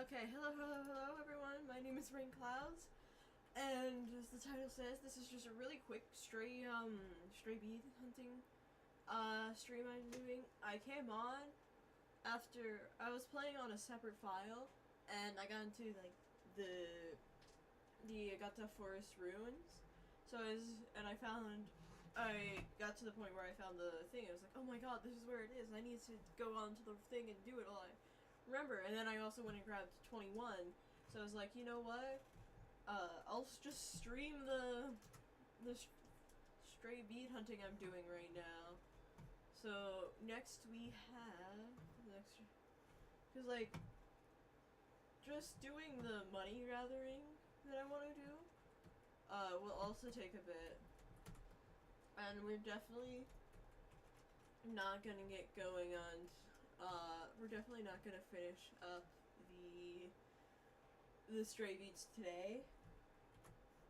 Okay, hello everyone. My name is Rain Clouds, and as the title says, this is just a really quick stray bead hunting stream I'm doing. I came on after I was playing on a separate file, and I got into like the Agata Forest ruins. So I got to the point where I found the thing. I was like, oh my god, this is where it is. I need to go on to the thing and do it all I remember. And then I also went and grabbed 21. So I was like, you know what? I'll just stream the stray bead hunting I'm doing right now. So next we have because like just doing the money gathering that I want to do will also take a bit. And we're definitely not gonna get going on. We're definitely not gonna finish up the stray beats today.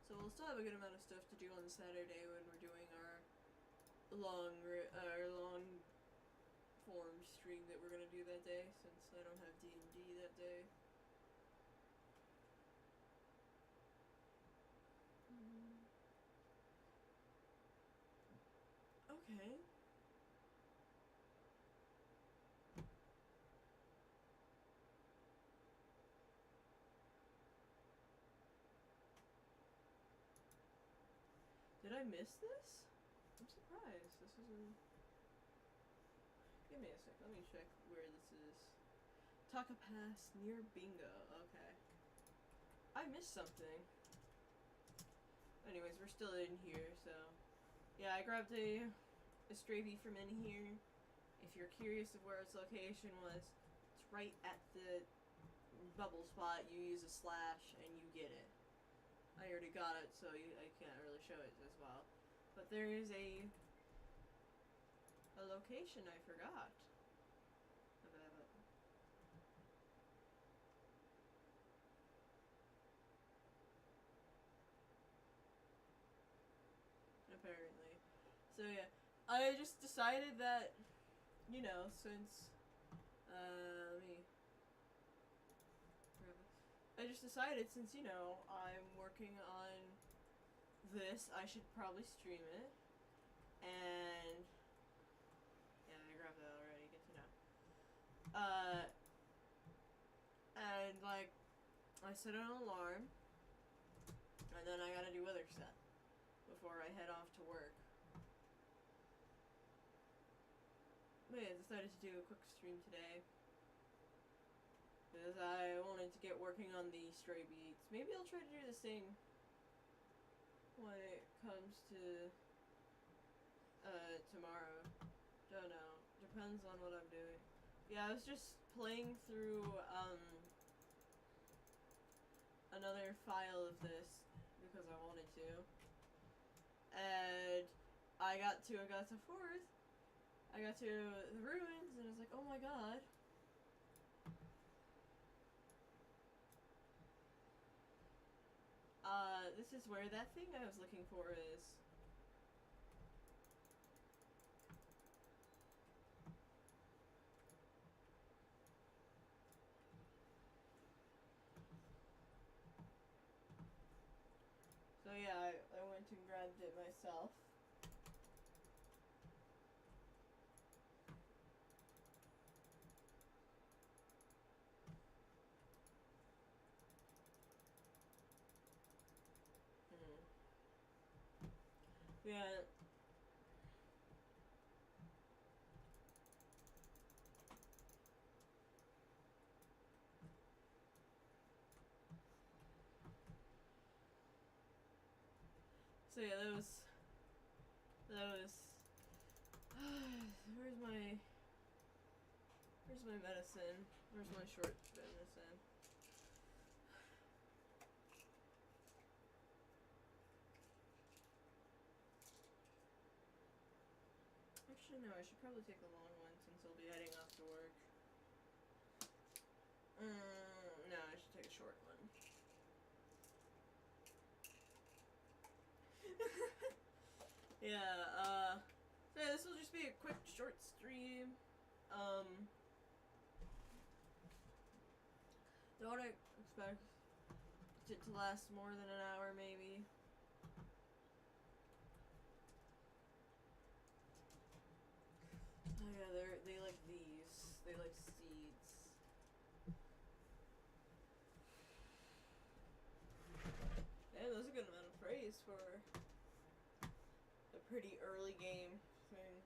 So we'll still have a good amount of stuff to do on Saturday when we're doing our long form stream that we're gonna do that day, since I don't have D&D that day. Okay. Did I miss this? I'm surprised. This isn't... Give me a sec. Let me check where this is. Taka Pass near Bingo. Okay. I missed something. Anyways, we're still in here, so... Yeah, I grabbed a stray bead from in here. If you're curious of where its location was, it's right at the bubble spot. You use a slash and you get it. I already got it, so I can't really show it as well. But there is a location I forgot about. Apparently. So yeah, I just decided that, you know, since, let me grab it. I just decided since, you know, I'm working on this, I should probably stream it. And, yeah, I grabbed that already, good to know. And, like, I set an alarm, and then I gotta do other stuff before I head off to work. But yeah, I decided to do a quick stream today because I wanted to get working on the stray beats. Maybe I'll try to do the same when it comes to tomorrow. Don't know. Depends on what I'm doing. Yeah, I was just playing through another file of this because I wanted to. And I got to Agata Forest. I got to the ruins, and I was like, oh my god. This is where that thing I was looking for is. So yeah, I went and grabbed it myself. Yeah. So yeah, that was where's my medicine? Where's my short medicine? Actually, no, I should probably take the long one since I'll be heading off to work. No, I should take a short one. Yeah, so yeah, this will just be a quick, short stream. Don't Don't expect it to last more than an hour, maybe. Oh yeah, they like these. They like seeds. Yeah, that's a good amount of praise for a pretty early game thing.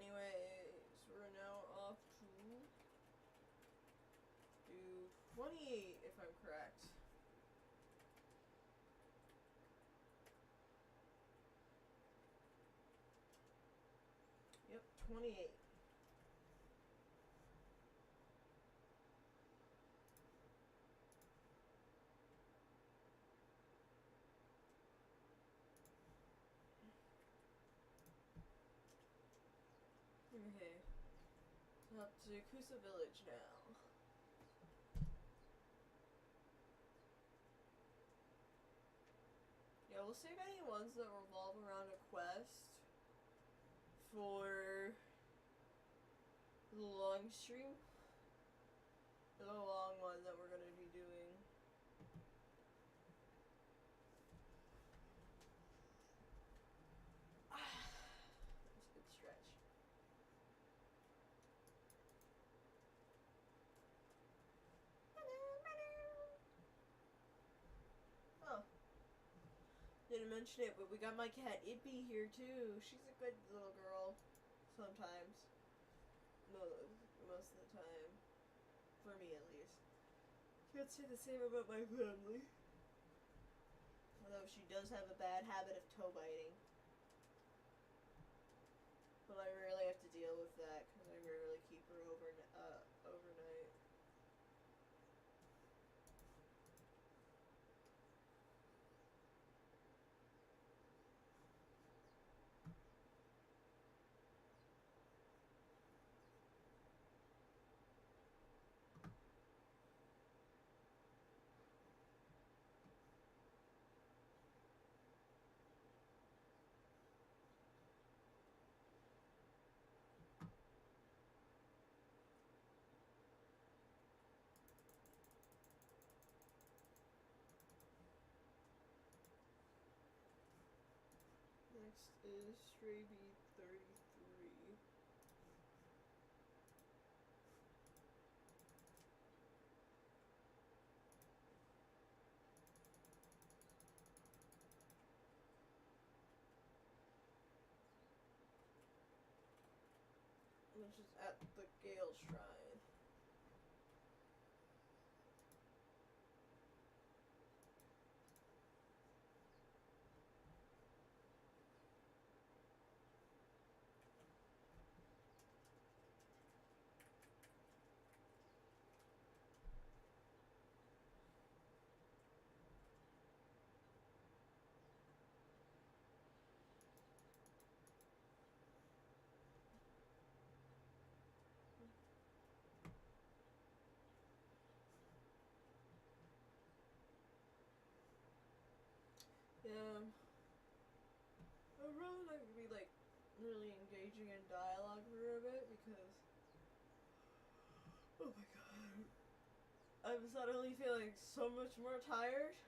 Anyways, we're now off to do 28, if I'm correct. Yep, 28. Okay. So up to Kusa Village now. Yeah, we'll save any ones that revolve around a quest for the long stream. The long one that we're gonna be doing. That's a good stretch. Oh. Didn't mention it, but we got my cat Ippy here too. She's a good little girl. Sometimes. Most of the time. For me, at least. Can't say the same about my family. Although she does have a bad habit of toe biting. But I rarely have to deal with that because I rarely keep her overnight. Next is Stray Bead 33. Which is at the Gale Shrine. Yeah. I'm really not gonna be like really engaging in dialogue for a bit because oh my god. I'm suddenly feeling so much more tired.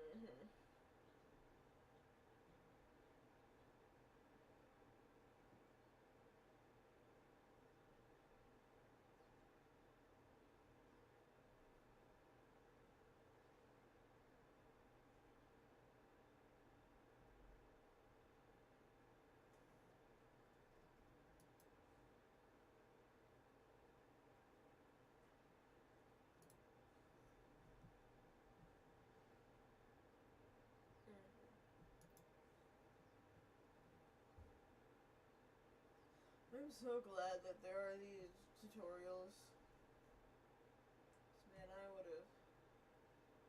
Mm-hmm. I'm so glad that there are these tutorials. Man, I would have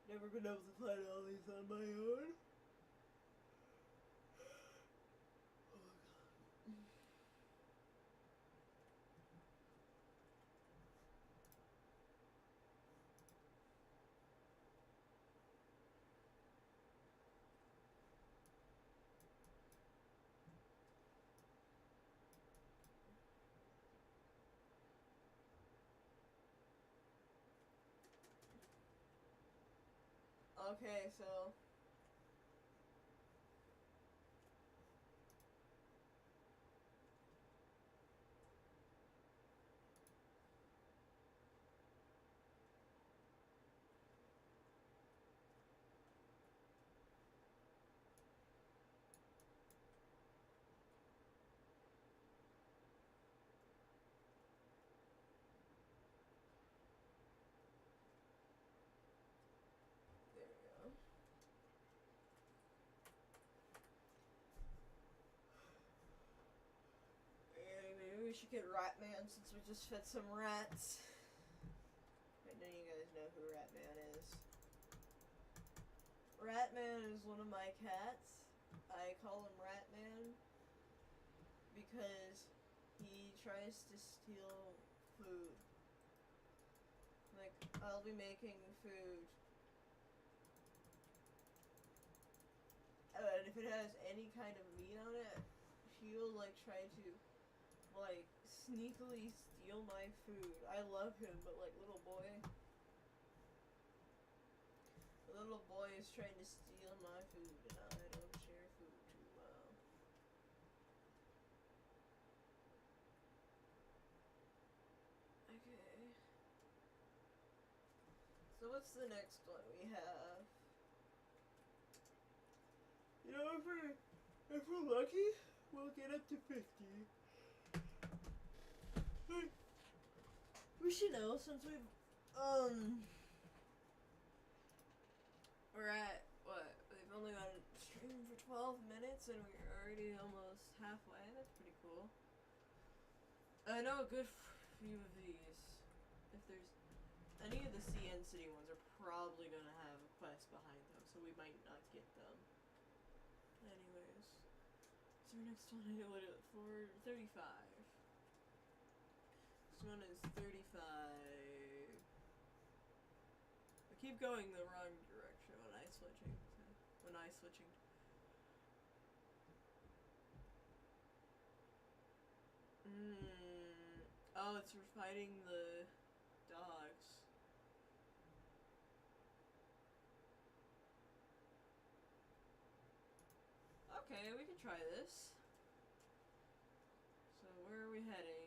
never been able to find all these on my own. Oh my god. Okay, so there we go. Maybe we should get Ratman since we just fed some rats. I know you guys know who Ratman is. Ratman is one of my cats. I call him Ratman because he tries to steal food. Like, I'll be making food, and if it has any kind of meat on it, he'll like try to like sneakily steal my food. I love him, but like little boy is trying to steal my food, and I don't share food too well. Okay. So what's the next one we have? You know, if we're lucky, we'll get up to 50. We should know since we've we're at what? We've only been streaming for 12 minutes and we're already almost halfway. That's pretty cool. I know a good few of these. If there's any of the CN City ones are probably gonna have a quest behind them, so we might not get them. Anyways, so our next one I what for 35. This one is 35. I keep going the wrong direction when I switching. Oh, it's for fighting the dogs. Okay, we can try this. So where are we heading?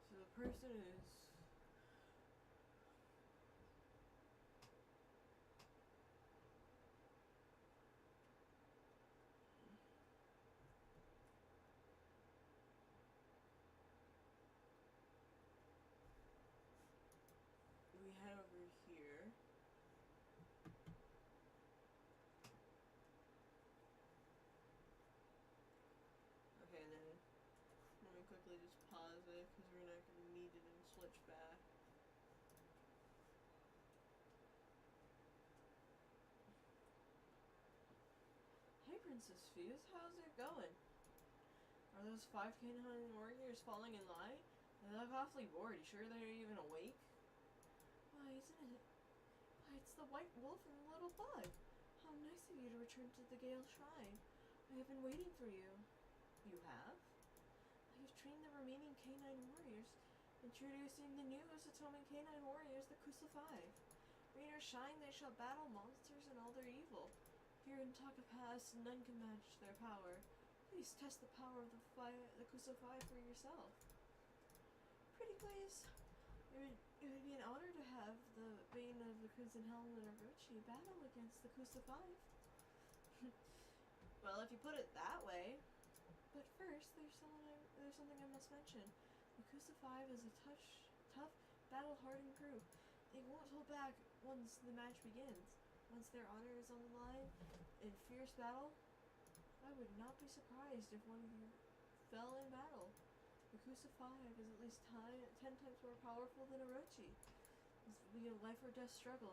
So the person is... We head over here. Okay, and then let me quickly just pause it because we're not going to need it and switch back. Hey Princess Fuse, how's it going? Are those 5 canine warriors falling in line? They look awfully bored. You sure they're even awake? Why, isn't it? Why, it's the white wolf and the little bug. How nice of you to return to the Gale Shrine. I have been waiting for you. You have? I have trained the remaining canine warriors. Introducing the newest Atomic canine warriors, the Kusa 5. Rain or shine, they shall battle monsters and all their evil. Here in Taka Pass, none can match their power. Please test the power of the Kusa 5 for yourself. Pretty please. It would be an honor to have the Bane of the Crimson Helm and Orochi battle against the Kusa 5. Well, if you put it that way. But first, there's something I must mention. The Kusa 5 is a tough, battle-hardened crew. They won't hold back once the match begins. Once their honor is on the line in fierce battle, I would not be surprised if one of you fell in battle. The Kusa 5 is at least 10 times more powerful than Orochi. This will be a life or death struggle.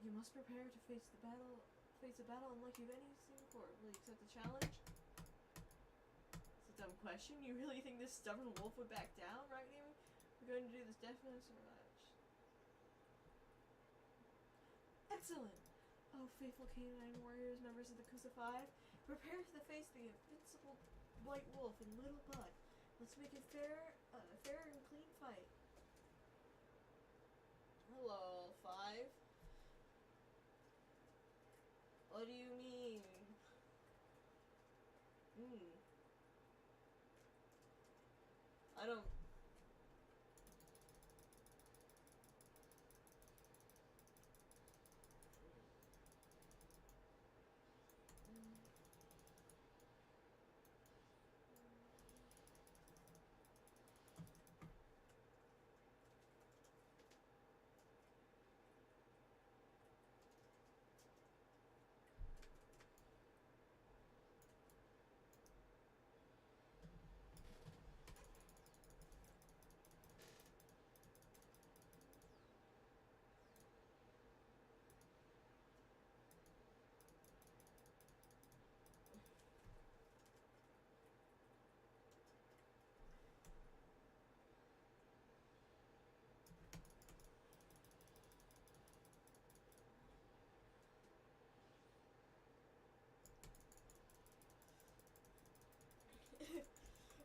You must prepare to face a battle unlike you've any seen before. Will you accept the challenge? dumb question. You really think this stubborn wolf would back down, right, Amy? We're going to do this definitely so much. Excellent! Oh, faithful canine warriors, members of the Kusa 5, prepare to face the invincible white wolf and little bud. Let's make it fair and clean fight. Hello, 5. What do you mean? I don't...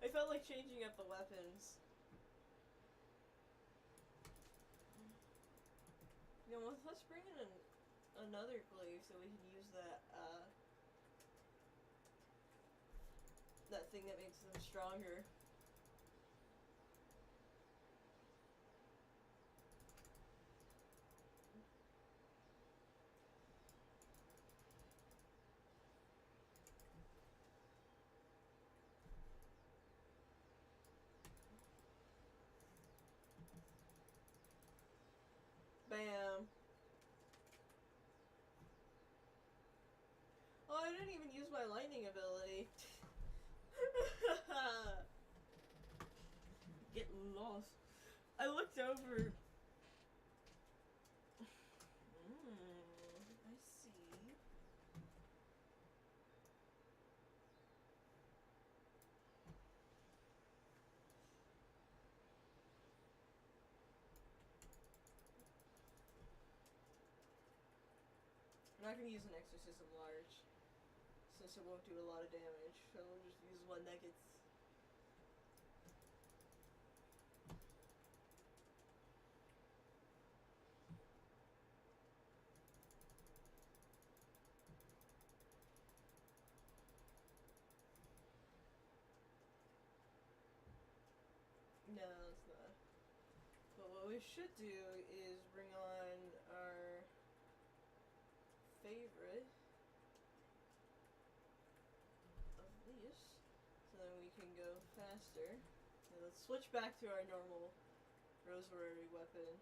I felt like changing up the weapons. You know, let's bring in another glaive so we can use that, that thing that makes them stronger. Bam. Oh, I didn't even use my lightning ability. Get lost. I looked over. I see. I'm not gonna use an exorcism large, since it won't do a lot of damage. So I'll just use one that gets... No, it's not. But what we should do is bring on our favorite of these, so then we can go faster. And let's switch back to our normal rosary weapon.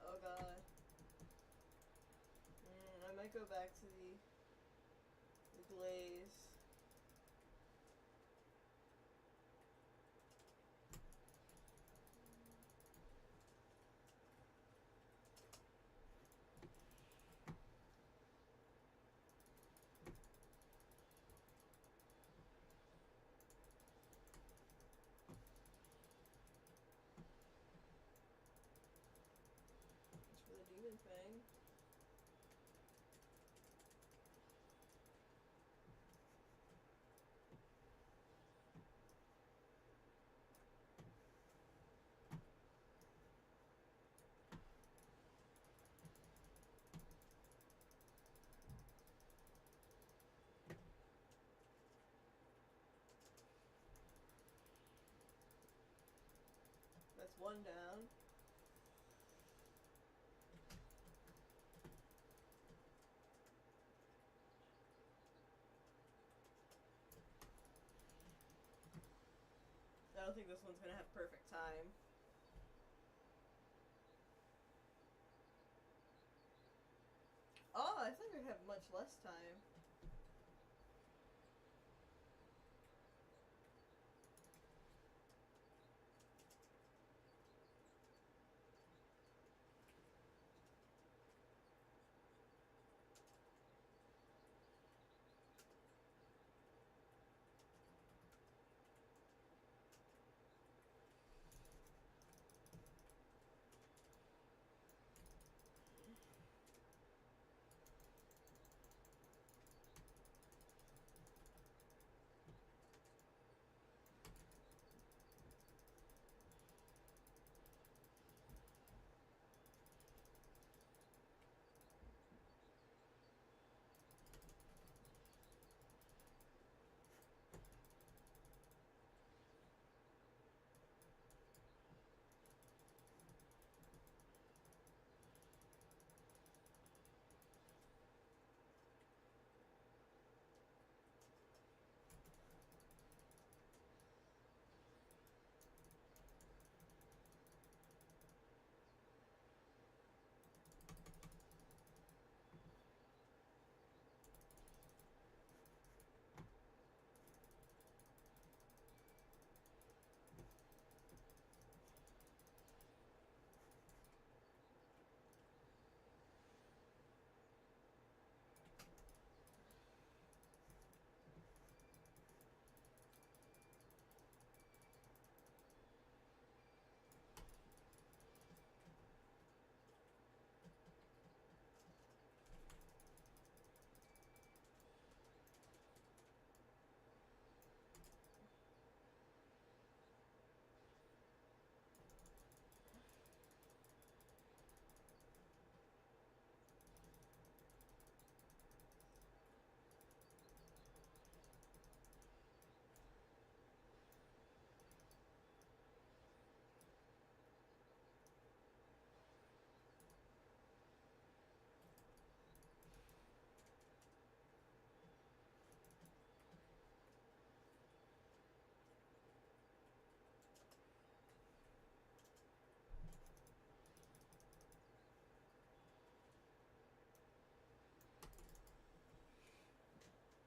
Oh god. I might go back to the glaze. That's one down. I don't think this one's gonna have perfect time. Oh, I thought I'd have much less time.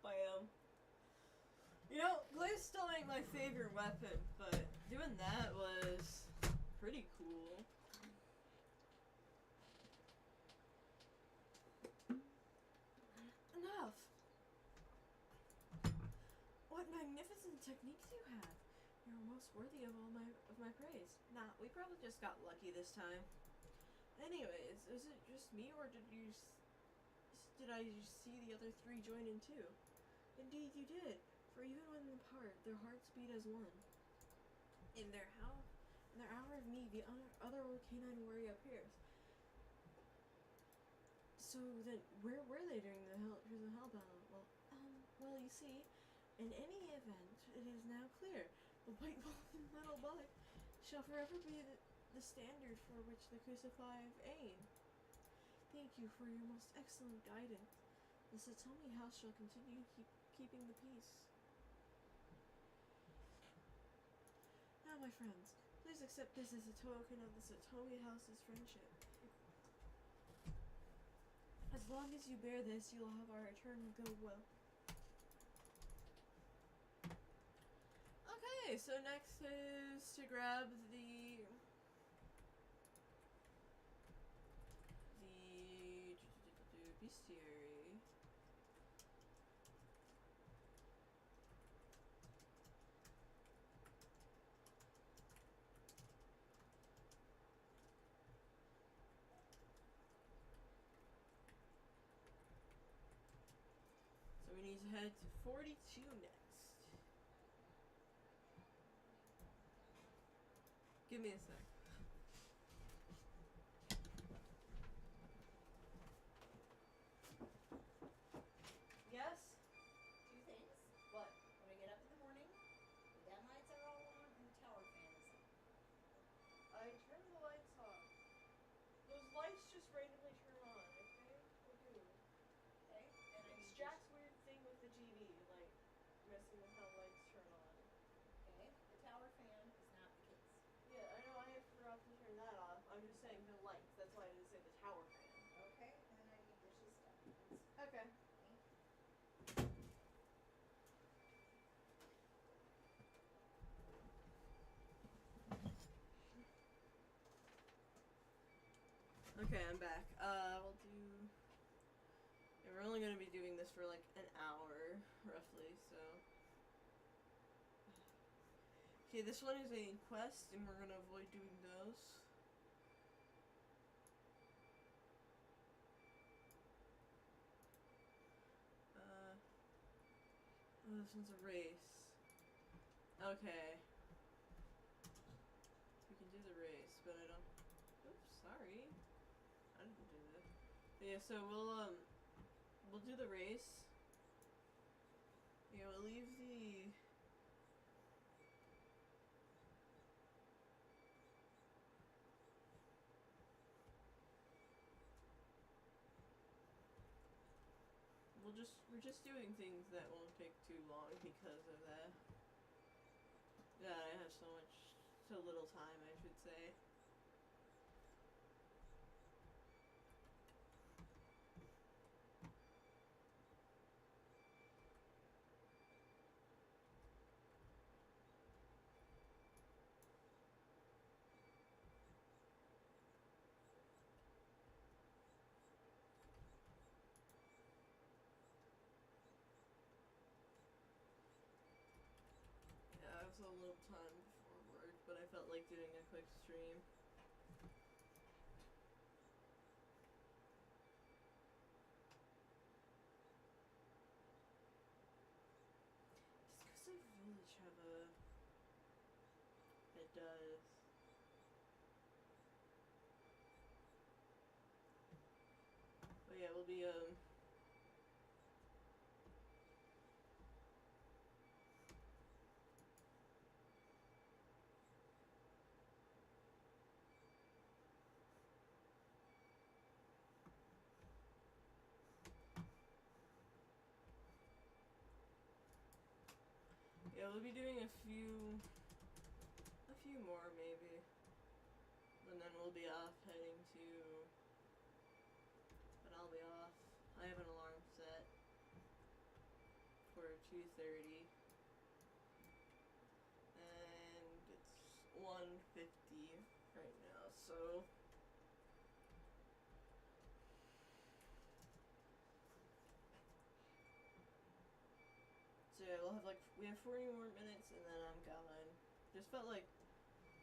Bam. You know, glaze still ain't my favorite weapon, but doing that was pretty cool. Enough. What magnificent techniques you have. You're most worthy of all my praise. Nah, we probably just got lucky this time. Anyways, is it just me or did I see the other three join in too? Indeed you did, for even when apart, their hearts beat as one. In their hour of need, the other canine warrior appears. So then, where were they during the hell battle? Well, you see, in any event, it is now clear. The white wolf and metal bullet shall forever be the standard for which the crucified aim. Thank you for your most excellent guidance. The Satomi house shall continue keeping the peace. Now, my friends, please accept this as a token of the Satomi house's friendship. As long as you bear this, you will have our eternal goodwill. Okay, so next is to grab the bestiary. So we need to head to 42 next. Give me a sec. Yes? Two things. What? When we get up in the morning, the downlights are all on and the tower fan is on. I and how lights turn on. Okay, the tower fan is not the case. Yeah, I know, I forgot to turn that off. I'm just saying the lights. That's why I didn't say the tower fan. Okay, and then I need dishes done. Okay. Thank you. Okay, I'm back. We'll do... Yeah, we're only gonna be doing this for like an hour, roughly, so... Okay, this one is a quest, and we're gonna avoid doing those. Oh, this one's a race. Okay. We can do the race, but I don't... Oops, sorry. I didn't do that. But yeah, so we'll do the race. Yeah, we'll leave the... We're just doing things that won't take too long because of that. Yeah, I have so little time, I should say. Yeah, I have so little time before work, but I felt like doing a quick stream. Just because I village have a... It does. But yeah, we'll be, yeah, we'll be doing a few more maybe. And then we'll be off heading to... But I'll be off. I have an alarm set for 2:30. And it's 1:50 right now, so... So yeah, we'll have like, we have 40 more minutes and then I'm gone. Just felt like,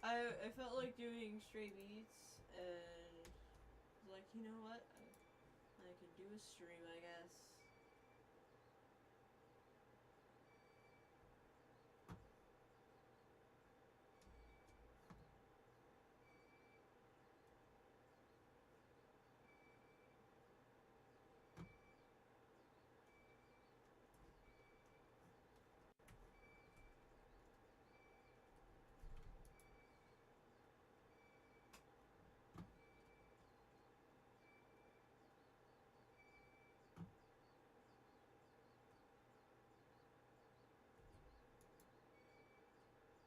I felt like doing stray beats and was like, you know what, I could do a stream, I guess.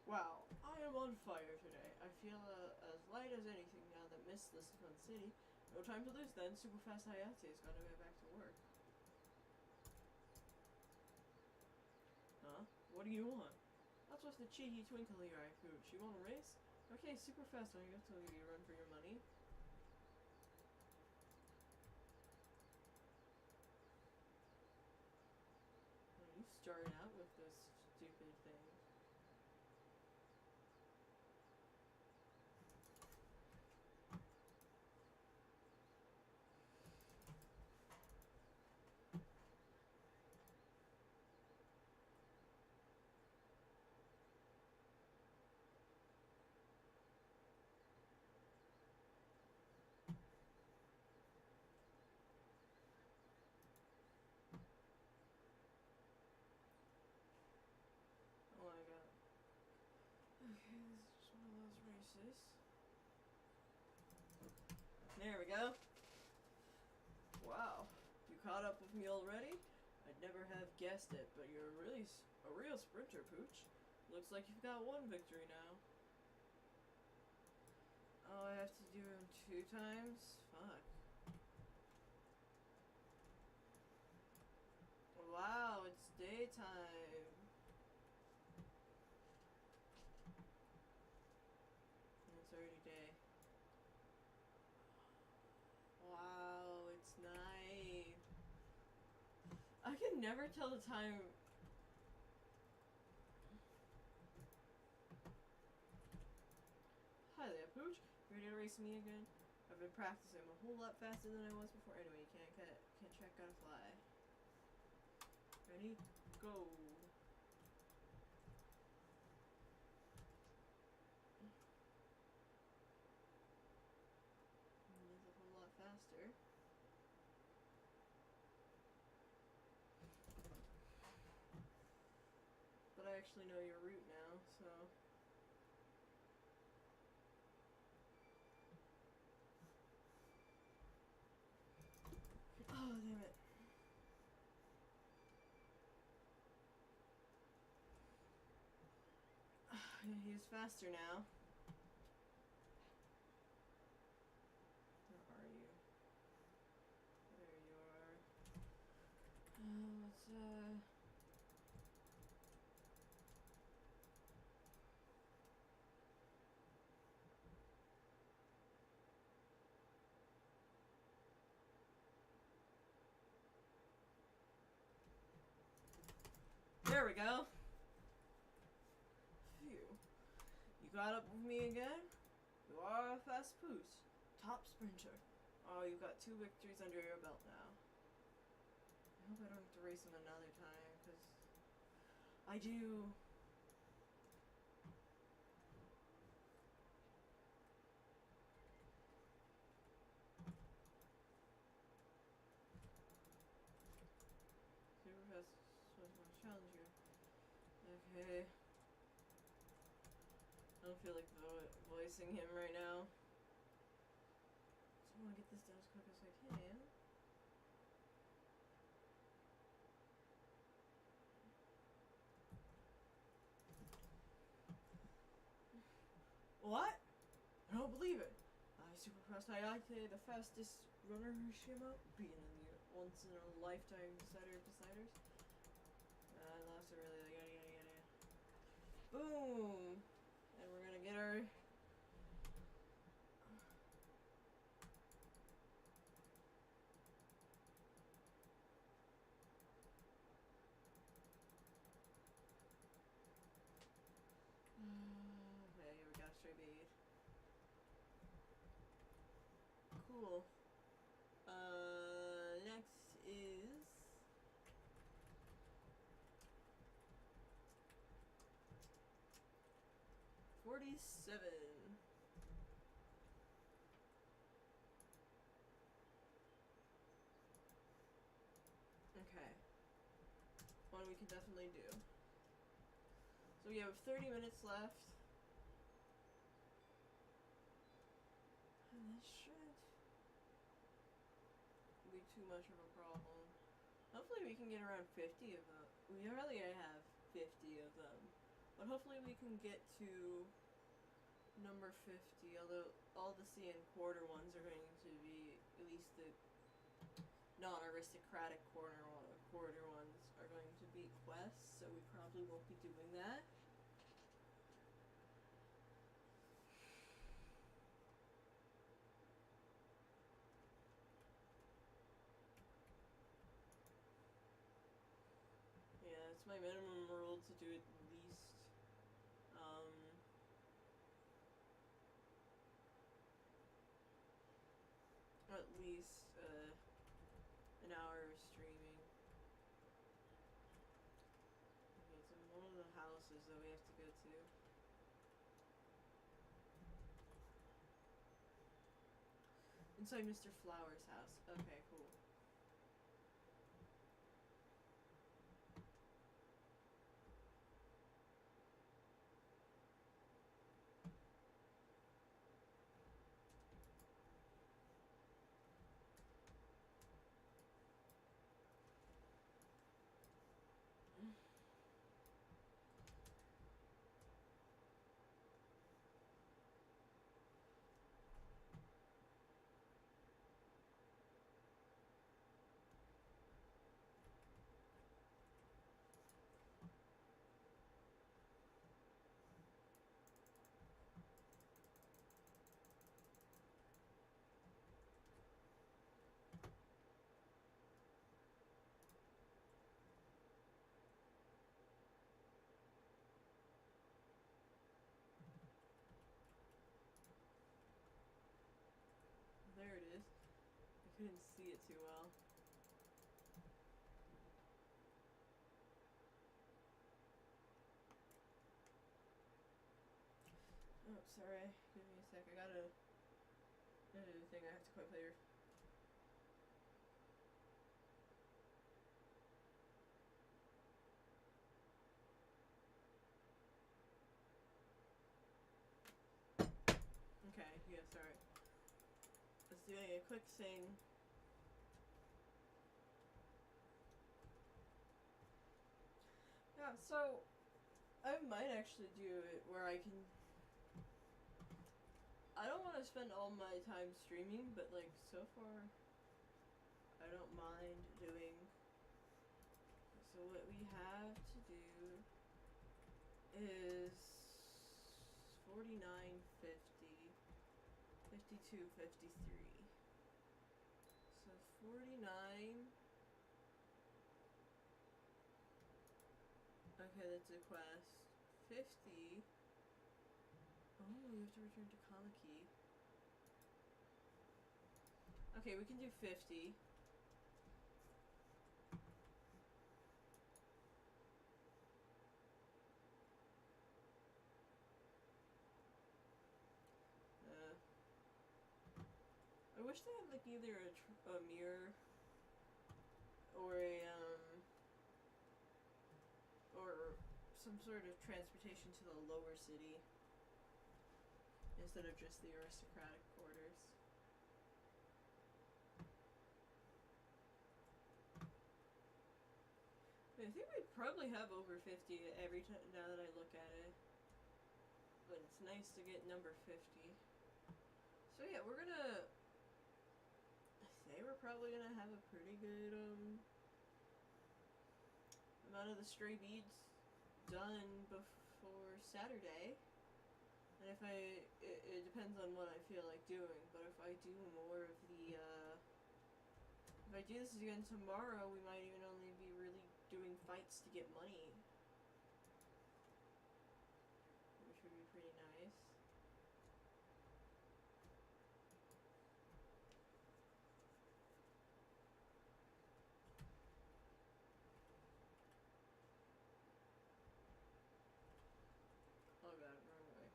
Wow, I am on fire today. I feel as light as anything now that missed this fun city. No time to lose then. Super fast Hayate's gotta get back to work. Huh? What do you want? That's just the cheeky twinkle in your eye, Pooch. You want a race? Okay, super fast. I have to give you a run for your money. Well, you started out with this stupid thing. Oh my god. Okay, this is just one of those races. There we go. Wow. You caught up with me already? I I'd never have guessed it, but you're a real sprinter, Pooch. Looks like you've got one victory now. Oh, I have to do him 2 times? Fuck. Wow, it's daytime. It's already day. Wow, it's night. I can never tell the time. Hi there, Pooch. You ready to race me again? I've been practicing a whole lot faster than I was before. Anyway, you can't check, gotta fly. Ready? Go. It's a whole lot faster. But I actually know your route now, so. Oh, damn it. He's faster now. Where are you? There you are. Let's There we go. Phew. You got up with me again? You are a fast Pooch. Top sprinter. Oh, you've got 2 victories under your belt now. I hope I don't have to race him another time, because I do. Super fast challenge you. Okay. I don't feel like voicing him right now. I want to get this done as quick as I can. What? I don't believe it. I super fast Hayate, the fastest runner Hiroshima, being in the once in a lifetime decider of deciders. I lost it really. Yada yada yada. Boom! And we're gonna get our. Okay, we got straight bead. Cool. Next is 47. Okay. One we can definitely do. So we have 30 minutes left. And that shouldn't be too much of a problem. Hopefully we can get around 50 of them. We already have 50 of them. But hopefully we can get to number 50, although all the C and quarter ones are going to be, at least the non-aristocratic quarter ones are going to be quests, so we probably won't be doing that. Yeah, it's my minimum rule to do at least, an hour of streaming. Okay, so one of the houses that we have to go to. Inside Mr. Flower's house. Okay, cool. couldn't see it too well. Oh, sorry. Give me a sec. I gotta do the thing I have to quit later. Okay, yeah, sorry. Let's do a quick thing. Yeah, so I might actually do it where I can. I don't want to spend all my time streaming, but like so far, I don't mind doing. So what we have to do is 49, 50, 52, 53. So 49. Okay, that's a quest. 50. Oh, you have to return to Kamiki. Okay, we can do 50. I wish they had like either a mirror or or some sort of transportation to the lower city instead of just the aristocratic quarters. I think we probably have over 50 every time now that I look at it. But it's nice to get number 50. So yeah, we're gonna. I say we're probably gonna have a pretty good amount of the stray beads done before Saturday. And if it depends on what I feel like doing. But if I do more of the if I do this again tomorrow, we might even only be really doing fights to get money, which would be pretty nice. Oh god, wrong way.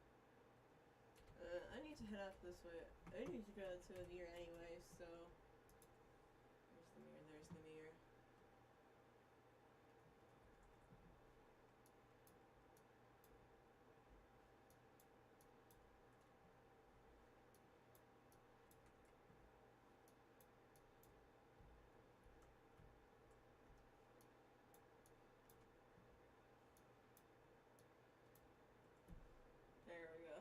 I need to head out this way. I need to go to a mirror anyway, so. There's the mirror, there's the mirror. There we go.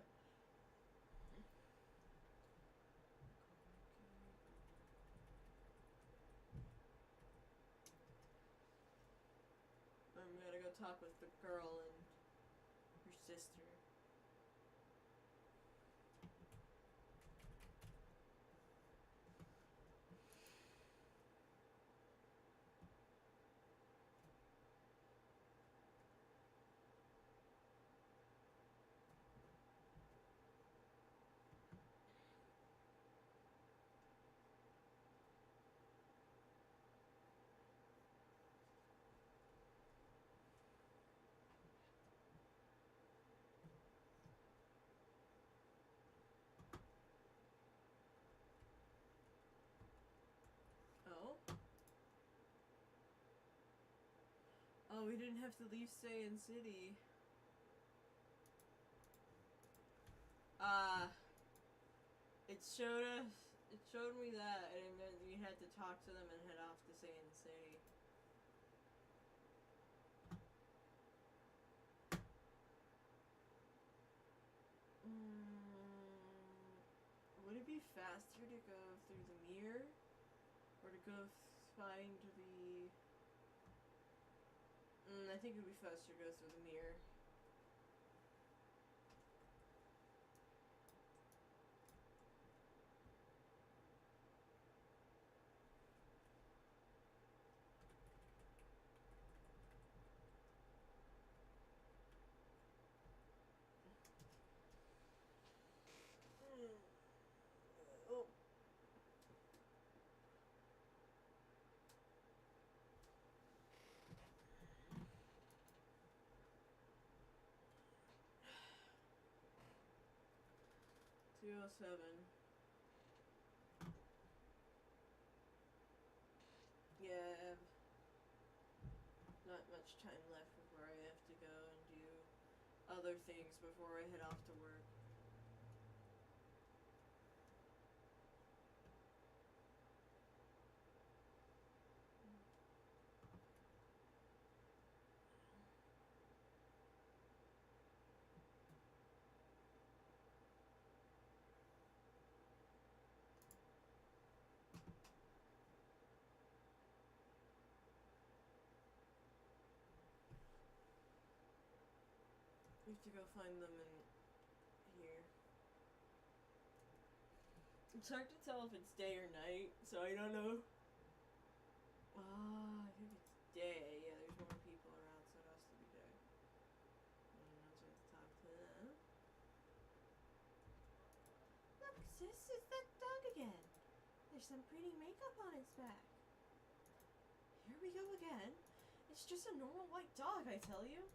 I'm gonna go talk with the girl and her sister. Oh? Oh, we didn't have to leave Saiyan City. It showed me that, and then we had to talk to them and head off to Saiyan City. Would it be faster to go through the mirror? Or to go find the... I think it would be faster to go through the mirror. Oh. 2:07. Yeah, not much time left before I have to go and do other things before I head off to work. I have to go find them in here. It's hard to tell if it's day or night, so I don't know. I think it's day. Yeah, there's more people around, so it has to be day. And I have to talk to them. Look, sis, it's that dog again. There's some pretty makeup on its back. Here we go again. It's just a normal white dog, I tell you.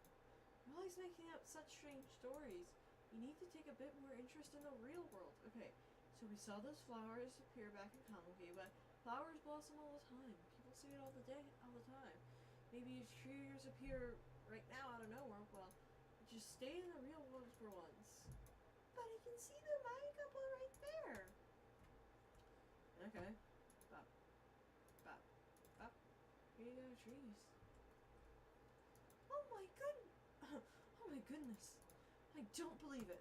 You're always making up such strange stories. You need to take a bit more interest in the real world. Okay, so we saw those flowers appear back in Okami, but flowers blossom all the time. People see it all the time. Maybe trees appear right now out of nowhere. Well, just stay in the real world for once. But I can see the Maya couple right there. Okay. Bop. Bop. Bop. Here you go, trees. Oh my goodness. I don't believe it.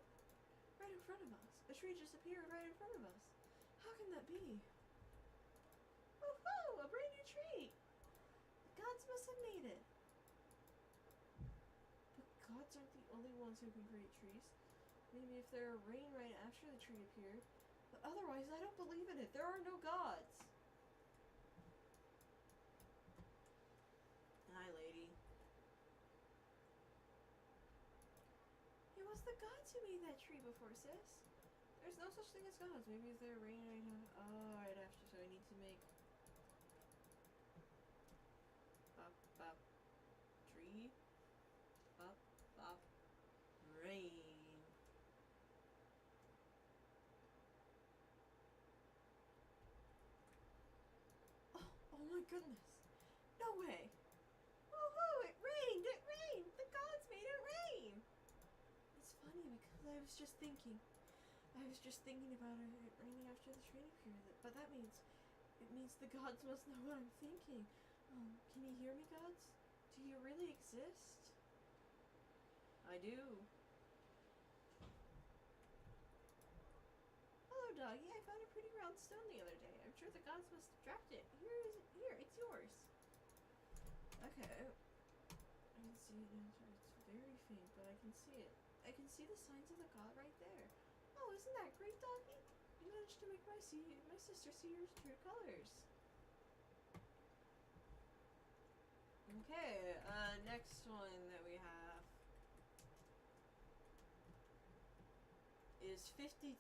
Right in front of us. A tree just appeared right in front of us. How can that be? Woohoo! A brand new tree! The gods must have made it. But gods aren't the only ones who can create trees. Maybe if there were rain right after the tree appeared. But otherwise, I don't believe in it. There are no gods. Hi, lady. It was the gods who made that tree before, sis. There's no such thing as gods. Maybe if there rain right now. Oh, right after. So I need to make. Bop, bop. Tree. Bop, bop. Rain. Oh my goodness. No way. Woohoo! It rained! It rained! The gods made it rain! It's funny because I was just thinking about it raining after the tree appeared. But that means, it means the gods must know what I'm thinking. Can you hear me, gods? Do you really exist? I do. Hello, doggy. I found a pretty round stone the other day. I'm sure the gods must have dropped it. Here, it's yours. Okay. I can see it. It's very faint, but I can see it. I can see the signs of the god right there. Oh, isn't that great, doggy? You managed to make my sister see your true colors. Okay, next one that we have is 52.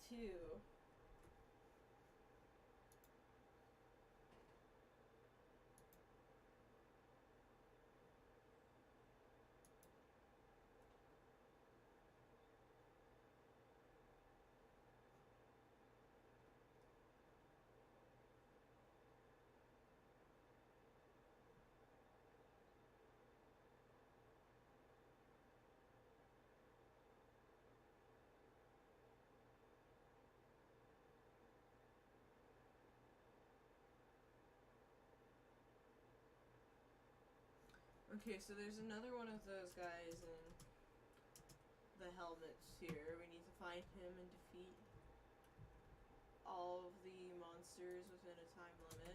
Okay, so there's another one of those guys in the helmets here. We need to find him and defeat all of the monsters within a time limit.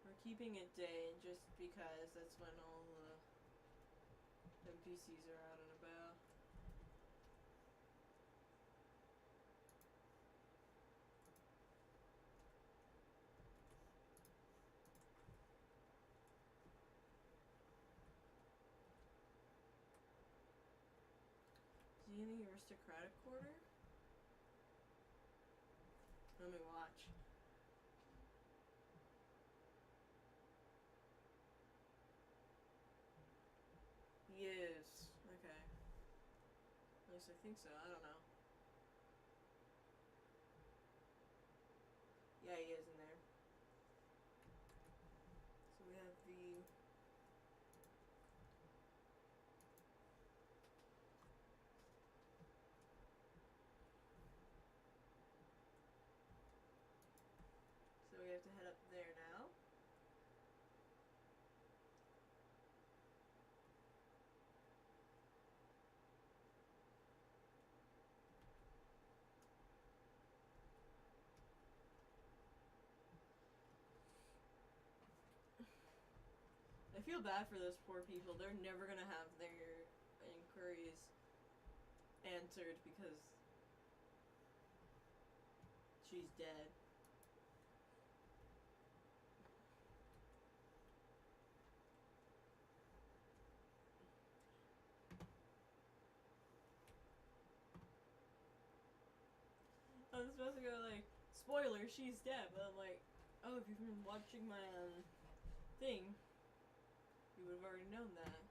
We're keeping it day just because that's when all the NPCs are out and about. Is he in the aristocratic quarter? Let me watch. He is. Okay. least I think so. I don't know. Yeah, he is in there. So we have the... So we have to head up there now. I feel bad for those poor people. They're never gonna have their inquiries answered because she's dead. I was supposed to go like, spoiler, she's dead, but I'm like, oh, if you've been watching my thing, you would have already known that.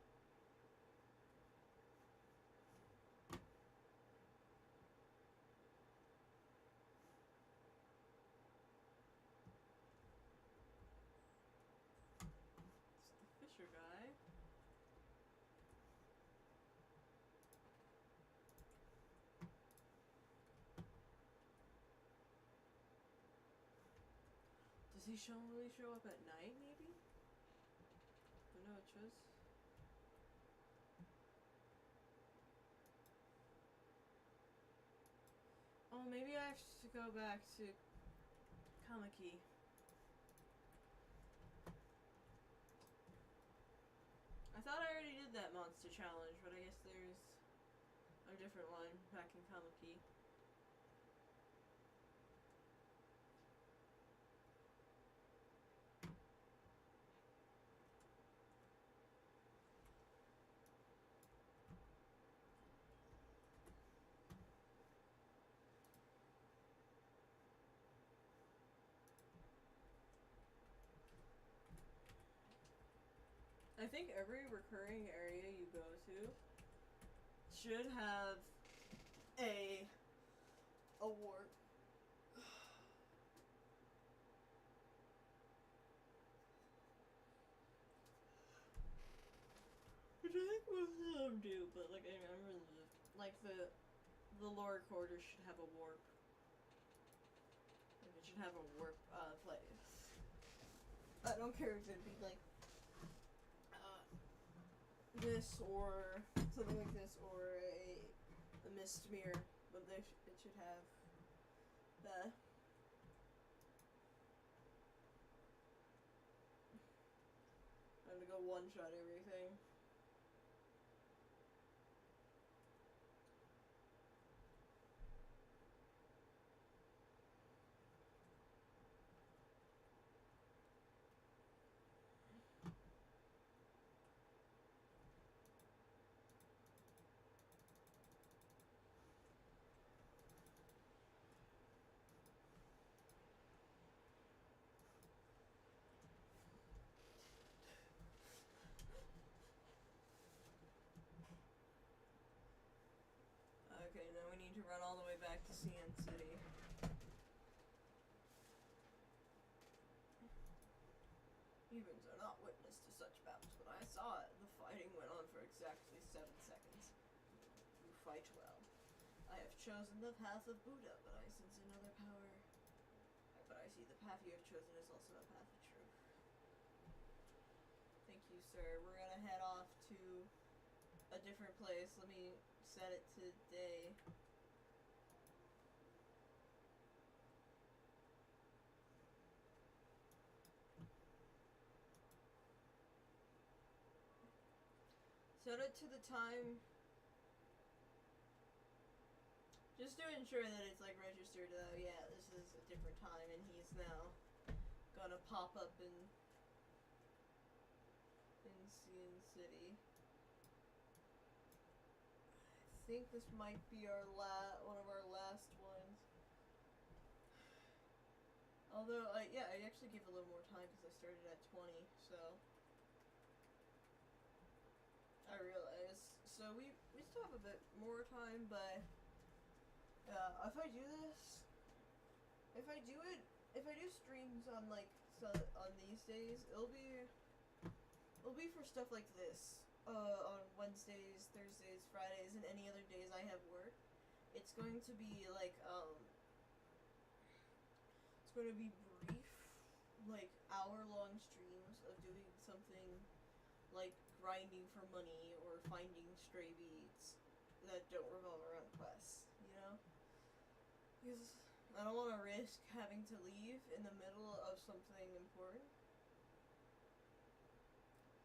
It's the Fisher guy. Does he really show up at night, maybe? But no, it shows. Oh, maybe I have to go back to Kamaki. I thought I already did that monster challenge, but I guess there's a different one back in Kamaki. I think every recurring area you go to should have a warp. Which I think most of them do, but like I remember the lower quarters should have a warp. Like it should have a warp place. I don't care if it'd be like this or something like this or a mist mirror, but it should have that. I'm gonna go one shot everything. Okay, now we need to run all the way back to CN City. Humans are not witness to such bouts, but I saw it. The fighting went on for exactly 7 seconds. You fight well. I have chosen the path of Buddha, but I sense another power. But I see the path you have chosen is also a path of truth. Thank you, sir. We're gonna head off to a different place. Let me set it to day. Set it to the time. Just to ensure that it's like registered. Yeah, this is a different time, and he's now gonna pop up in CN City. I think this might be our one of our last ones. Although, yeah, I actually gave a little more time because I started at 20, so I realized. So we to have a bit more time, but if I do this, if I do streams on like on these days, it'll be for stuff like this. On Wednesdays, Thursdays, Fridays, and any other days I have work. It's going to be like it's going to be brief, like hour-long streams of doing something like grinding for money or finding stray beads that don't revolve around quests, you know? Because I don't want to risk having to leave in the middle of something important.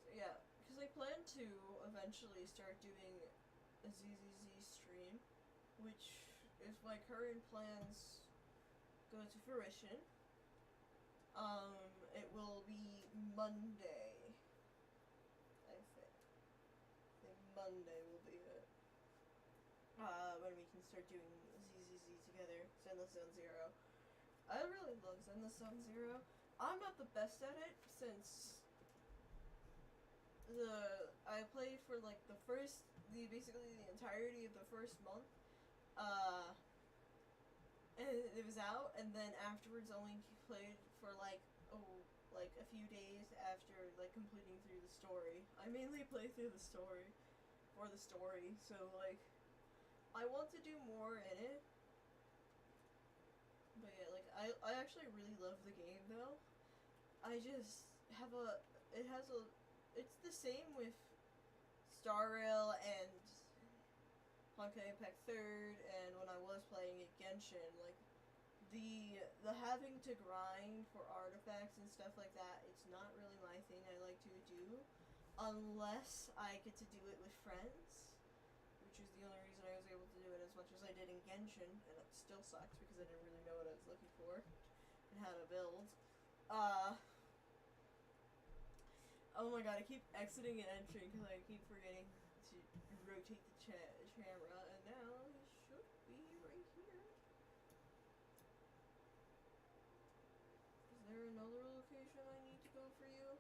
So yeah, because I plan to eventually start doing a ZZZ stream, which if my current plans go to fruition, it will be Monday, I think. I think Monday will be it. When we can start doing ZZZ together, Zenless Zone Zero. I really love Zenless Zone Zero. I'm not the best at it since I played for like basically the entirety of the first month. And it was out, and then afterwards only played for like a few days after like completing through the story. I mainly play through the story for the story, so like I want to do more in it. But yeah, like I actually really love the game though. I just have it's the same with Star Rail and Honkai Impact 3rd, and when I was playing it, Genshin, like, the having to grind for artifacts and stuff like that, it's not really my thing I like to do, unless I get to do it with friends, which is the only reason I was able to do it as much as I did in Genshin, and it still sucks because I didn't really know what I was looking for, and how to build. Oh my god, I keep exiting and entering because I keep forgetting to rotate the camera, and now it should be right here. Is there another location I need to go for you?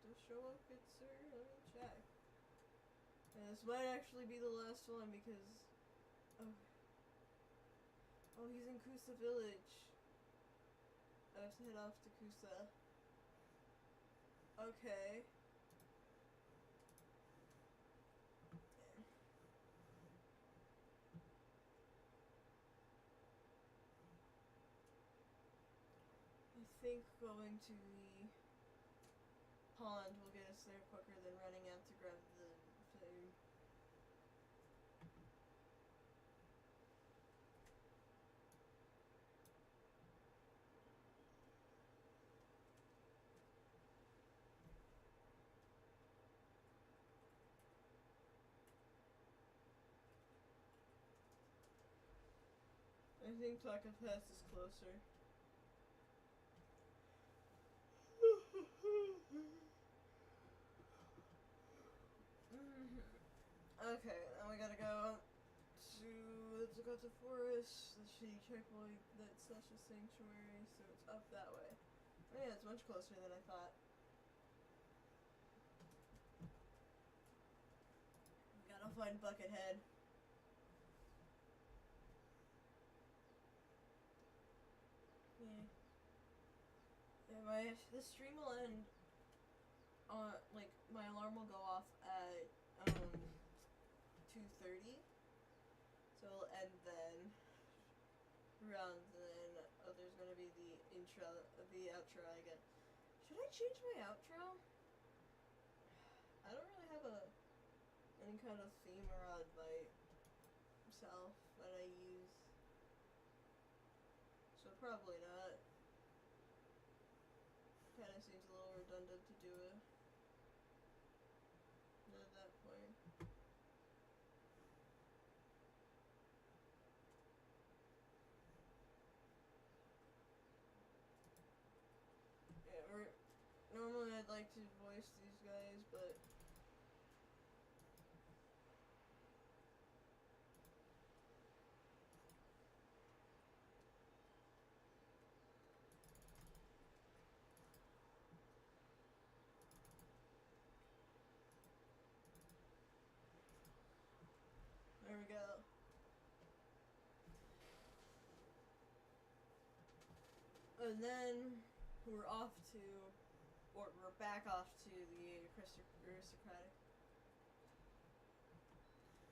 To show up, good sir? Let me check. And this might actually be the last one because... Oh, he's in Kusa Village. I have to head off to Kusa. Okay. I think going to the pond will get us there quicker than running out to grab the thing. I think Taka Pass is closer. Okay, now we gotta go to the Dakota Forest, the shady checkpoint that's such a sanctuary, so it's up that way. Oh yeah, it's much closer than I thought. We gotta find Buckethead. Yeah, this stream will end like my alarm will go off at 2:30, so it'll end then. Around then, there's gonna be the outro again. Should I change my outro? I don't really have any kind of theme around myself that I use, so probably not. Kinda seems a little redundant to do it at that point. Yeah, normally I'd like to voice these guys, but And then we're off to, or we're back off to the aristocratic.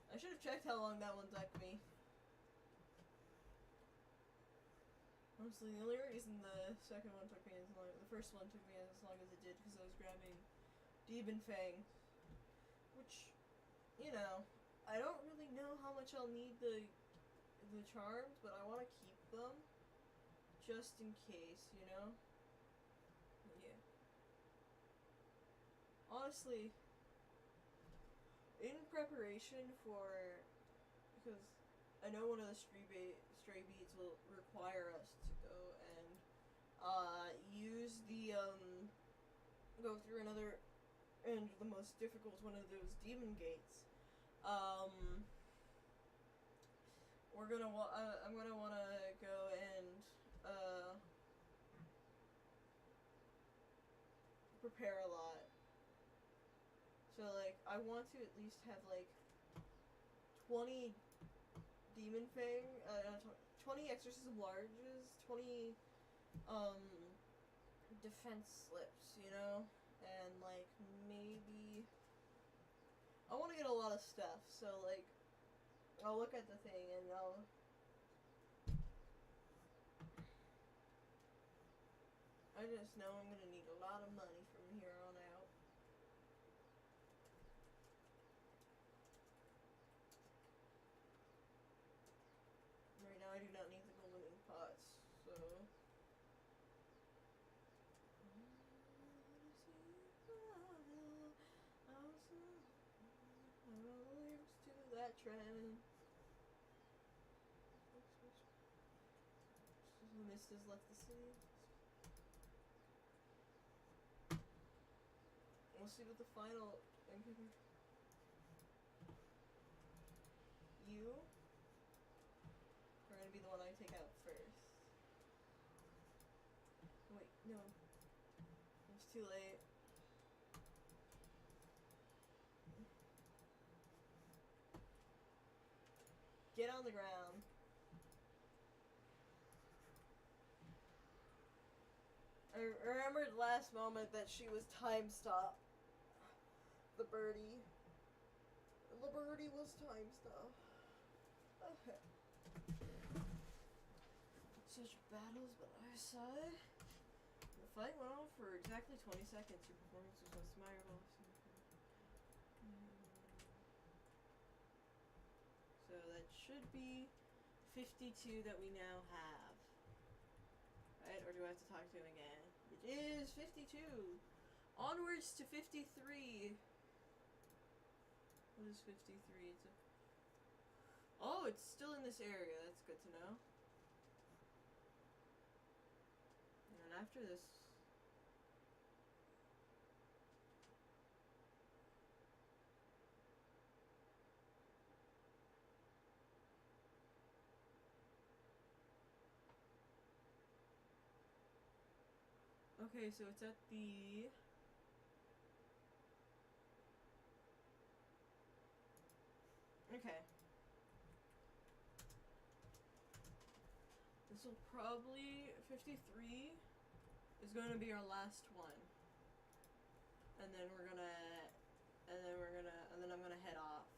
I should have checked how long that one took me. Honestly, the only reason the second one took me as long, the first one took me as long as it did, because I was grabbing Demon Fang, which, you know, I don't really know how much I'll need the charms, but I want to keep them just in case, you know. Yeah. Honestly, in preparation for, because I know one of the stray beads will require us to go and use the go through another and the most difficult one of those demon gates. I'm gonna wanna go and prepare a lot. So like I want to at least have like 20 Demon Fang, 20 Exorcism Larges, 20 defense slips, you know? And like maybe I want to get a lot of stuff, so like I'll look at the thing and I just know I'm gonna need a lot of money from here on out. Right now I do not need the golden ink pots, so to that trend. The mist has left the city. We'll see what the final. You are gonna be the one I take out first. Wait, no. It's too late. Get on the ground. I remembered last moment that she was time stopped. The birdie. The birdie was time stopped. Okay. Such battles, but I sigh. The fight went on for exactly 20 seconds. Your performance was most admirable. So that should be 52 that we now have. Right? Or do I have to talk to him again? It is 52! Onwards to 53! What is 53? It's a... Oh, it's still in this area. That's good to know. And after this... Okay, so it's at the... Okay. This will probably... 53 is going to be our last one. And then we're gonna... And then I'm gonna head off.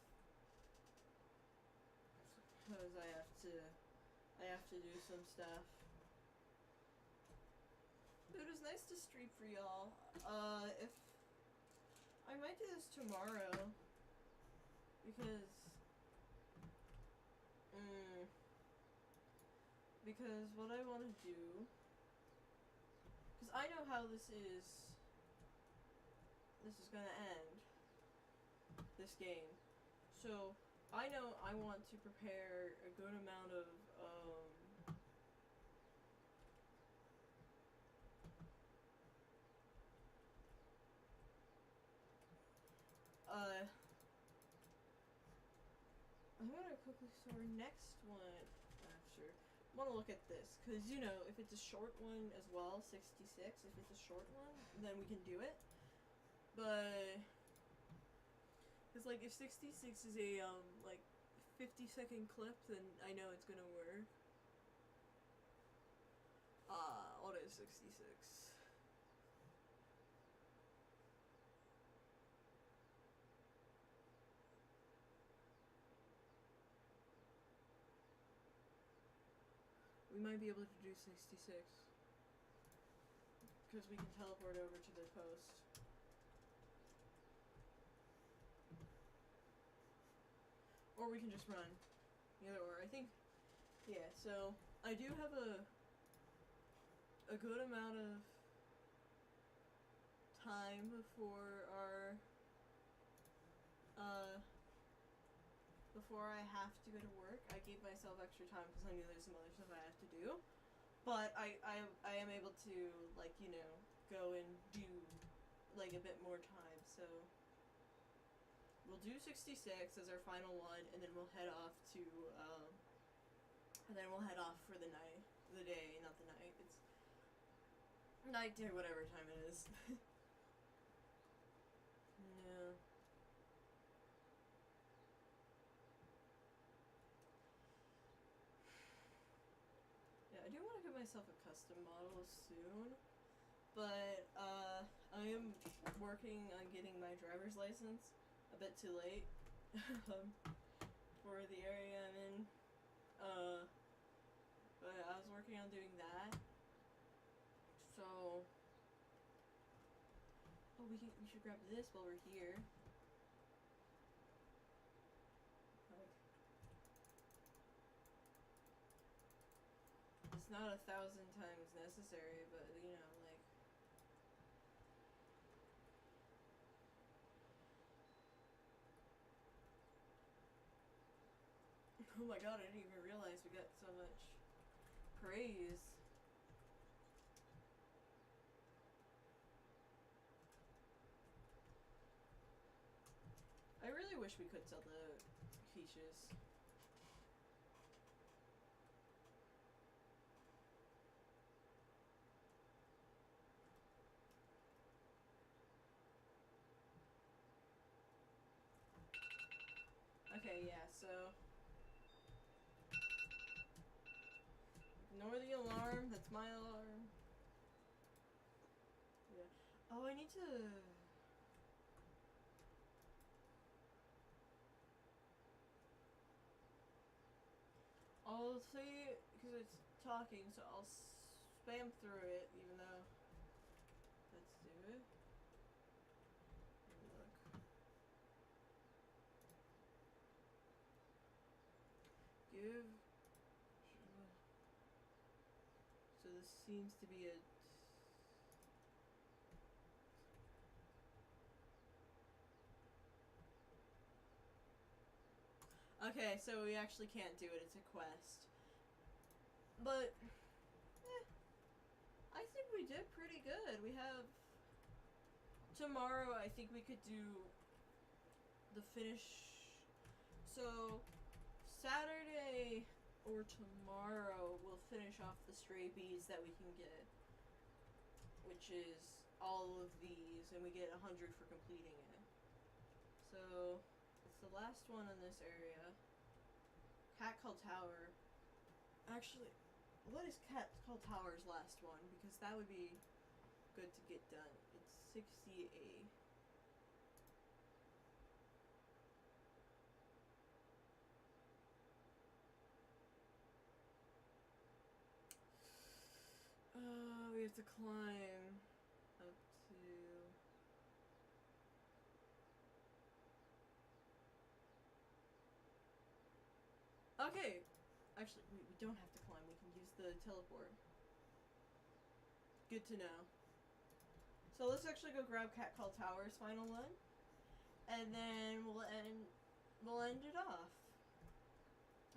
Because I have to do some stuff. It was nice to stream for y'all. If I might do this tomorrow, because what I want to do, because I know how this is gonna end, this game, so I know I want to prepare a good amount of I'm gonna quickly store next one after. I want to look at this, because, you know, if it's a short one as well, 66, if it's a short one, then we can do it. But, because, like, if 66 is a, like, 50-second clip, then I know it's gonna work. called it 66. We might be able to do 66. Because we can teleport over to the post. Or we can just run. Either or. I think, yeah, so I do have a good amount of time before before I have to go to work. I gave myself extra time because I knew there's some other stuff I have to do. But I am able to, like, you know, go and do, like, a bit more time, so we'll do 66 as our final one, and then we'll head off to, and then we'll head off for the night. The day, not the night. It's night, day, whatever time it is. Yeah. Yeah, I do want to get myself a custom model soon, but, I am working on getting my driver's license a bit too late, for the area I'm in, but I was working on doing that, so, oh, we should grab this while we're here. It's not 1,000 times necessary, but, you know, like, oh my god, I didn't even realize we got so much praise. I really wish we could sell the quiches. Okay, yeah, so ignore the alarm, that's my alarm. Yeah. Oh, I need to... I'll see, because it's talking, so I'll spam through it, even though... Let's do it. Look. Give... So this seems to be a... Okay, so we actually can't do it, it's a quest. But, I think we did pretty good. We have... Tomorrow, I think we could do the finish... So, Saturday or tomorrow, we'll finish off the stray beads that we can get. Which is all of these, and we get 100 for completing it. So... It's the last one in this area. Cat Call Tower. Actually, what is Cat Call Tower's last one? Because that would be good to get done. It's 68. We have to climb up to... Okay! Actually, we don't have to climb. We can use the teleport. Good to know. So let's actually go grab Cat Call Tower's final one. And then we'll end it off.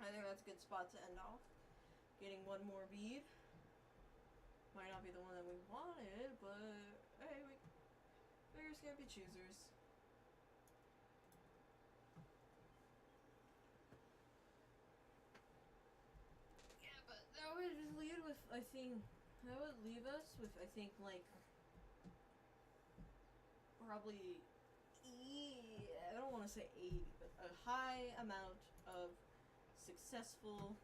I think that's a good spot to end off. Getting one more bead. Might not be the one that we wanted, but hey, beggars can't be choosers. Yeah, but that would lead with, I think, that would leave us with, I think, like, probably, I don't want to say 80, but a high amount of successful,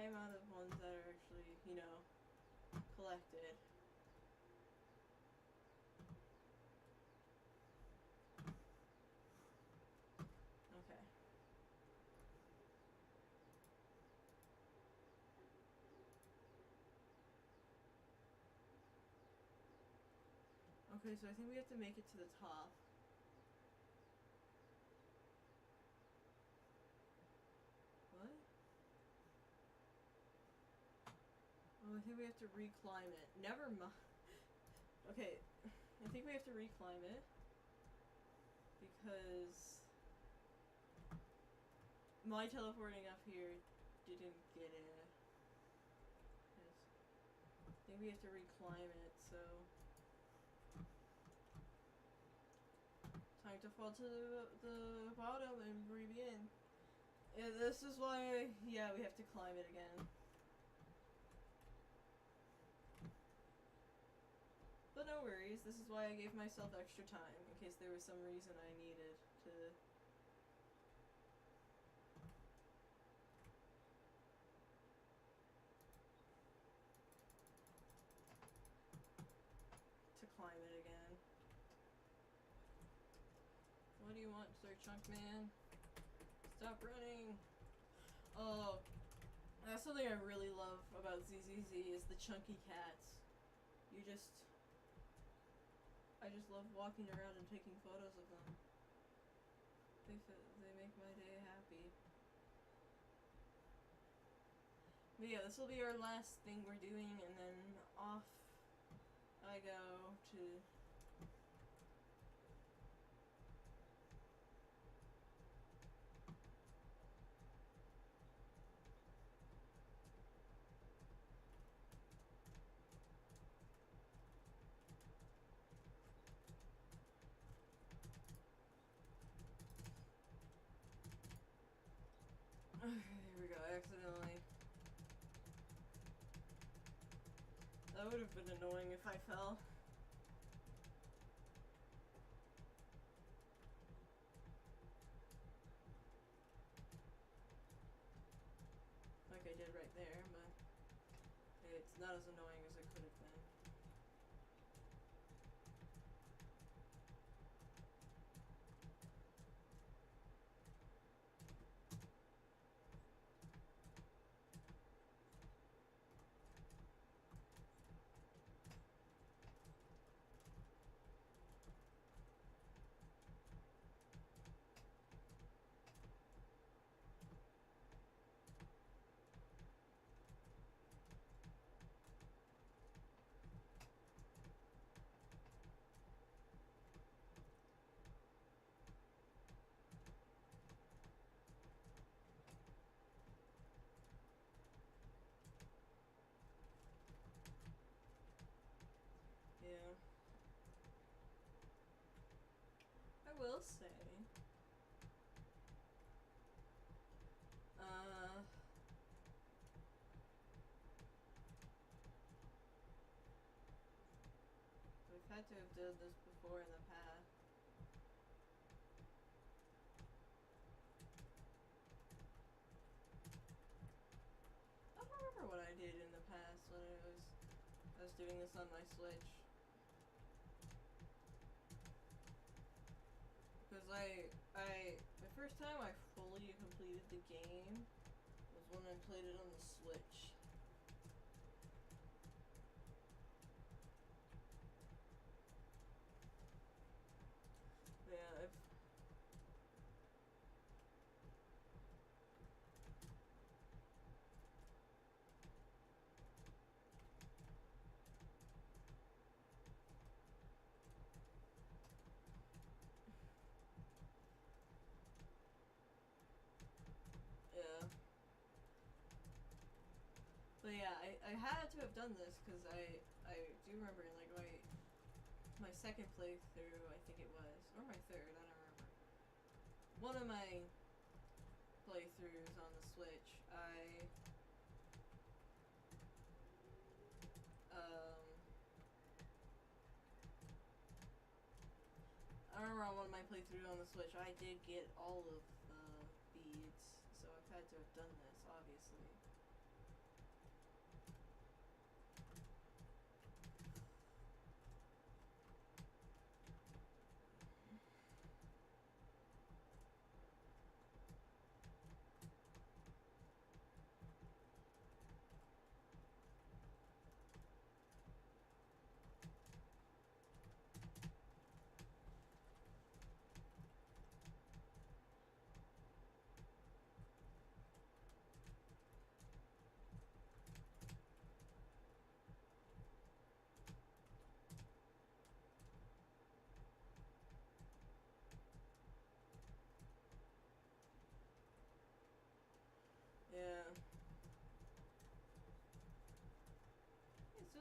high amount of ones that are actually, you know, collected. Okay. Okay, so I think we have to make it to the top. What? Oh, I think we have to reclimb it. Never mind. Okay, I think we have to reclimb it. Because my teleporting up here didn't get it. Yes. I think we have to reclimb it, so... Time to fall to the bottom and re-begin. Yeah, this is why, yeah, we have to climb it again. But no worries, this is why I gave myself extra time, in case there was some reason I needed to... climb it again. What do you want, Sir Chunkman? Stop running! Oh, that's something I really love about ZZZ is the chunky cats. You just... I just love walking around and taking photos of them. They make my day happy. But yeah, this will be our last thing we're doing, and then off I go to... Okay, there we go, accidentally. That would have been annoying if I fell. Like I did right there, but it's not as annoying as it could have been. Yeah. I will say, we've had to have done this before in the past. I don't remember what I did in the past when I was doing this on my Switch. Because the first time I fully completed the game was when I played it on the Switch. Yeah, yeah. But yeah, I had to have done this because I do remember in like my second playthrough, I think it was, or my third, I don't remember. One of my playthroughs on the Switch, I remember on one of my playthroughs on the Switch, I did get all of the beads, so I've had to have done this, obviously.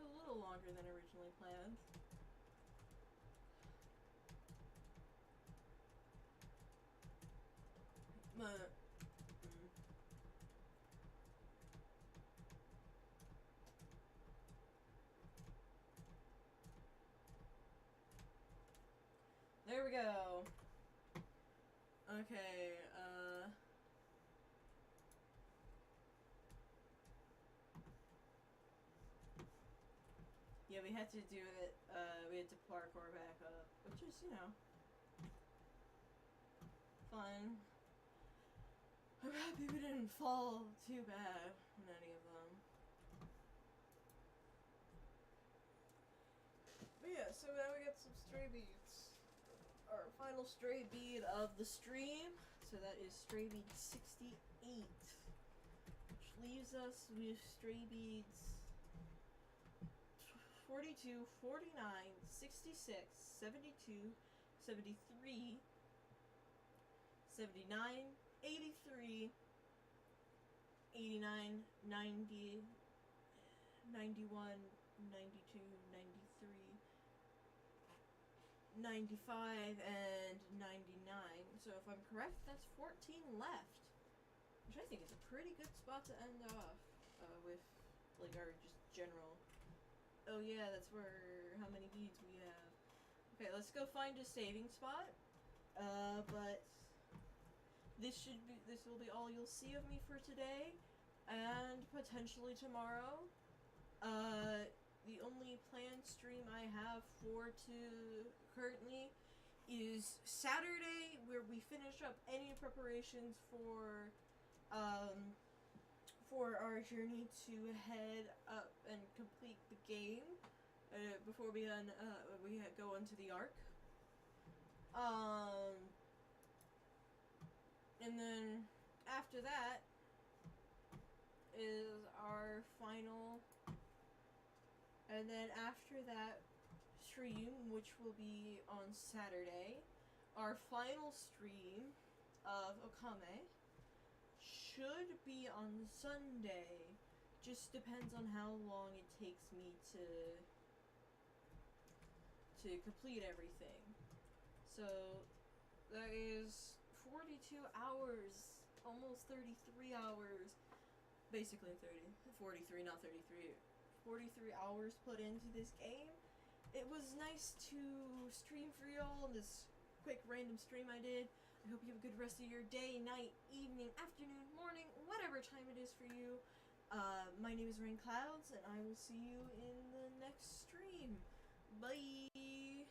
a little longer than originally planned. But, there we go. Okay, yeah, we had to do it, we had to parkour back up, which is, you know, fun. I'm happy we didn't fall too bad in any of them. But yeah, so now we got some stray beads. Our final stray bead of the stream. So that is stray bead 68. Which leaves us with stray beads 42, 49, 66, 72, 73, 79, 83, 89, 90, 91, 92, 93, 95, and 99. So if I'm correct, that's 14 left. Which I think is a pretty good spot to end off with, like, our just general... Oh yeah, that's where... how many beads we have. Okay, let's go find a saving spot. But... This will be all you'll see of me for today. And potentially tomorrow. The only planned stream I have currently is Saturday, where we finish up any preparations for our journey to head up and complete the game before we go into the Ark. And then after that is our final. And then after that stream, which will be on Saturday, our final stream of Okami should be on Sunday. Just depends on how long it takes me to complete everything. So that is 42 hours, almost 33 hours, basically 43, not 33. 43 hours put into this game. It was nice to stream for y'all in this quick random stream I did. I hope you have a good rest of your day, night, evening, afternoon, morning, whatever time it is for you. My name is Rain Clouds, and I will see you in the next stream. Bye!